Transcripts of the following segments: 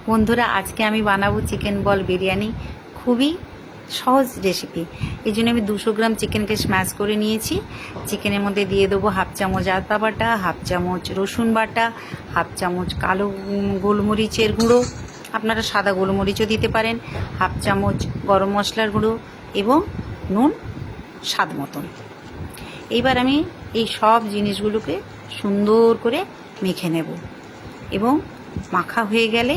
বন্ধুরা, আজকে আমি বানাবো চিকেন বল বিরিয়ানি। খুবই সহজ রেসিপি। এই জন্য আমি 200 গ্রাম চিকেনকে স্ম্যাশ করে নিয়েছি। চিকেনের মধ্যে দিয়ে দেবো হাফ চামচ আদা বাটা, হাফ চামচ রসুন বাটা, হাফ চামচ কালো গোলমরিচের গুঁড়ো, আপনারা সাদা গোলমরিচও দিতে পারেন, হাফ চামচ গরম মশলার গুঁড়ো এবং নুন স্বাদ মতন। এইবার আমি এই সব জিনিসগুলোকে সুন্দর করে মেখে নেব এবং মাখা হয়ে গেলে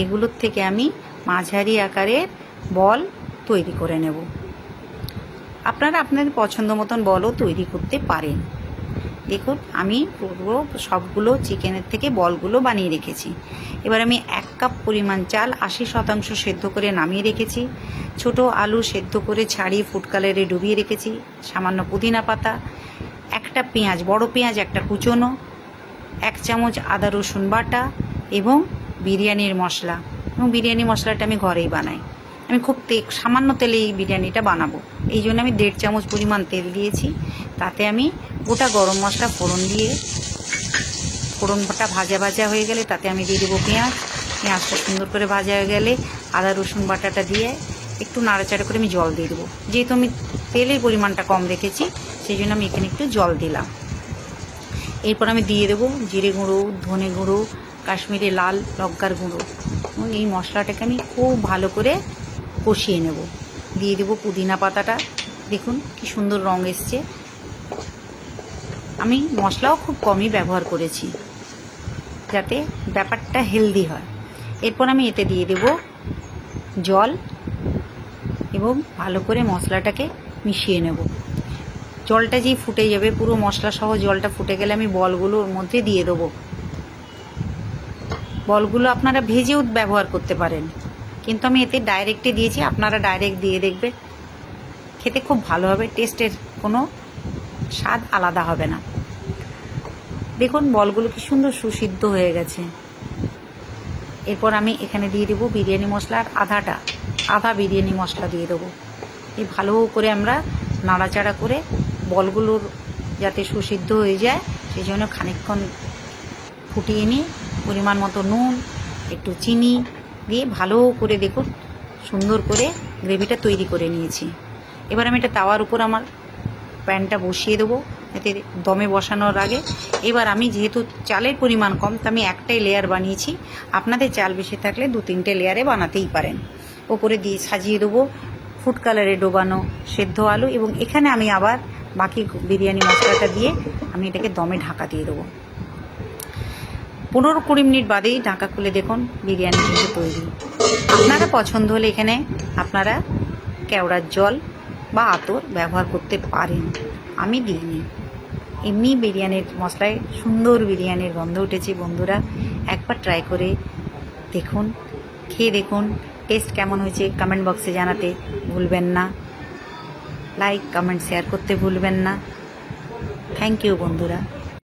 এগুলোর থেকে আমি মাঝারি আকারের বল তৈরি করে নেব। আপনারা আপনাদের পছন্দ মতন বলও তৈরি করতে পারেন। দেখুন, আমি পুরো সবগুলো চিকেনের থেকে বলগুলো বানিয়ে রেখেছি। এবার আমি 1 কাপ পরিমাণ চাল 80% সেদ্ধ করে নামিয়ে রেখেছি। ছোট আলু সেদ্ধ করে ছাড়িয়ে ফুড কালারে ডুবিয়ে রেখেছি। সামান্য পুদিনা পাতা, একটা পেঁয়াজ, বড় পেঁয়াজ একটা কুচোনো, 1 চামচ আদা রসুন বাটা এবং বিরিয়ানির মশলা। এবং বিরিয়ানি মশলাটা আমি ঘরেই বানাই। আমি খুব সামান্য তেলে এই বিরিয়ানিটা বানাবো, এই জন্য আমি 1.5 চামচ পরিমাণ তেল দিয়েছি। তাতে আমি গোটা গরম মশলা ফোড়ন দিয়ে, ফোড়নটা ভাজা ভাজা হয়ে গেলে তাতে আমি দিয়ে দেবো পেঁয়াজটা সুন্দর করে ভাজা হয়ে গেলে আদা রসুন বাটাটা দিয়ে একটু নাড়াচাড়া করে আমি জল দিয়ে দেবো। যেহেতু আমি তেলের পরিমাণটা কম রেখেছি সেই জন্য আমি এখানে একটু জল দিলাম। এরপর আমি দিয়ে দেবো জিরে গুঁড়ো, ধনে গুঁড়ো, কাশ্মীরি লাল লঙ্কার গুঁড়ো এবং এই মশলাটাকে আমি খুব ভালো করে কষিয়ে নেব। দিয়ে দেবো পুদিনা পাতাটা। দেখুন কি সুন্দর রং এসছে। আমি মশলাও খুব কমই ব্যবহার করেছি যাতে ব্যাপারটা হেলদি হয়। এরপর আমি এতে দিয়ে দেব জল এবং ভালো করে মশলাটাকে মিশিয়ে নেব। জলটা যেই ফুটে যাবে, পুরো মশলা সহ জলটা ফুটে গেলে আমি বলগুলো ওর মধ্যে দিয়ে দেবো। বলগুলো আপনারা ভেজেও ব্যবহার করতে পারেন, কিন্তু আমি এতে ডাইরেক্টে দিয়েছি। আপনারা ডাইরেক্ট দিয়ে দেখবেন, খেতে খুব ভালো হবে। টেস্টের কোনো স্বাদ আলাদা হবে না। দেখুন বলগুলো কি সুন্দর সুসিদ্ধ হয়ে গেছে। এরপর আমি এখানে দিয়ে দেবো বিরিয়ানি মশলার আধা বিরিয়ানি মশলা দিয়ে দেবো। এই ভালো করে আমরা নাড়াচাড়া করে বলগুলোর যাতে সুসিদ্ধ হয়ে যায় সেই জন্য খানিকক্ষণ ফুটিয়ে নিয়ে পরিমাণ মতো নুন, একটু চিনি দিয়ে ভালো করে দেখুন সুন্দর করে গ্রেভিটা তৈরি করে নিয়েছি। এবার আমি এটা তাওয়ার উপর আমার প্যানটা বসিয়ে দেবো এতে দমে বসানোর আগে। এবার আমি যেহেতু চালের পরিমাণ কম, তো আমি একটাই লেয়ার বানিয়েছি। আপনাদের চাল বেশি থাকলে 2-3টে লেয়ারে বানাতেই পারেন। ওপরে দিয়ে সাজিয়ে দেবো ফুড কালারে ডোবানো সেদ্ধ আলু এবং এখানে আমি আবার বাকি বিরিয়ানি মশলাটা দিয়ে আমি এটাকে দমে ঢাকা দিয়ে দেবো। 15-20 মিনিট বাদেই ঢাকা খুলে দেখুন বিরিয়ানি কিন্তু তৈরি। আপনারা পছন্দ হলে এখানে আপনারা কেওড়ার জল বা আতর ব্যবহার করতে পারেন, আমি দিইনি। এমনি বিরিয়ানির মশলায় সুন্দর বিরিয়ানির গন্ধ উঠেছে। বন্ধুরা, একবার ট্রাই করে দেখুন, খেয়ে দেখুন টেস্ট কেমন হয়েছে কমেন্ট বক্সে জানাতে ভুলবেন না। লাইক কমেন্ট শেয়ার করতে ভুলবেন না। থ্যাংক ইউ বন্ধুরা।